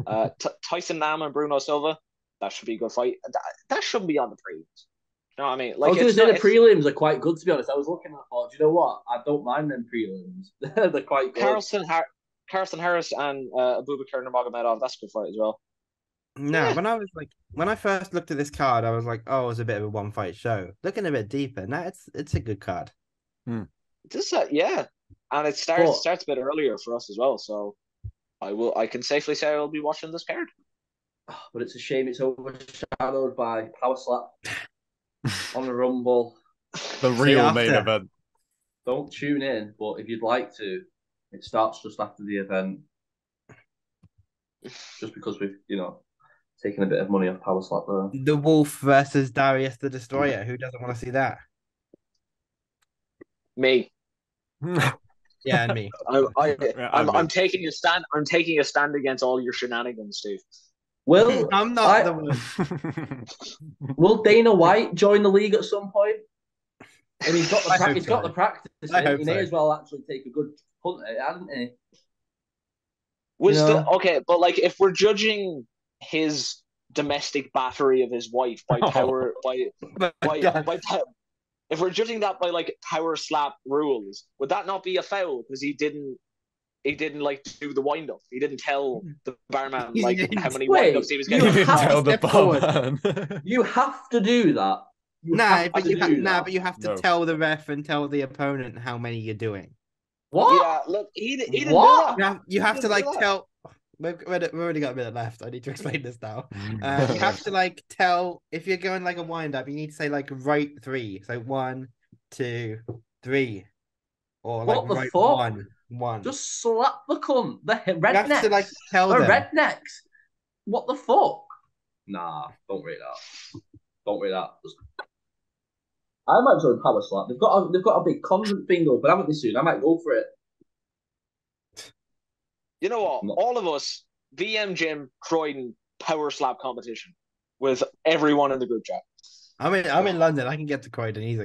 one. Tyson Nam and Bruno Silva, that should be a good fight. That shouldn't be on the prelims. You know what I mean? Like I was going to say the prelims are quite good, to be honest. I was looking and I thought, do you know what? I don't mind them prelims. They're quite good. Carlson Harris and Abubakar Nurmagomedov, that's a good fight as well. No, when I first looked at this card, I was like, oh, it was a bit of a one fight show. Looking a bit deeper, now it's a good card. Yeah, and it starts a bit earlier for us as well. So I can safely say I will be watching this card. But it's a shame it's overshadowed by Power Slap on the Rumble. The real main event. Don't tune in, but if you'd like to, it starts just after the event. Just because we've, taken a bit of money off Power Slap there. The Wolf versus Darius the Destroyer. Who doesn't want to see that? Me. Yeah, and me. I'm taking a stand. I'm taking a stand against all your shenanigans, Steve. Will I'm not the one. Will Dana White join the league at some point? And he's got the practice. He may as well actually take a good punt at it, hasn't he? Okay, but like if we're judging his domestic battery of his wife by power if we're judging that by like power slap rules, would that not be a foul because he didn't like do the wind up? He didn't tell the barman like how many wind ups he was getting. You tell the barman. You have to do that. But you have to tell the ref and tell the opponent how many you're doing. What? Yeah, look, he didn't do that. You have to like tell. We've already got a minute left. I need to explain this now. You have to like tell if you're going like a wind up. You need to say like right 3, so 1, 2, 3, or like what the right fuck? 1. Just slap the cunt. The rednecks. You have to like tell them. Rednecks. What the fuck? Nah, don't read that. Don't read that. I might join Power Slap. They've got a big convent thing open, haven't they? Soon, I might go for it. You know what? All of us, VM Gym, Croydon, Power Slap competition with everyone in the group chat. I'm in London. I can get to Croydon easy.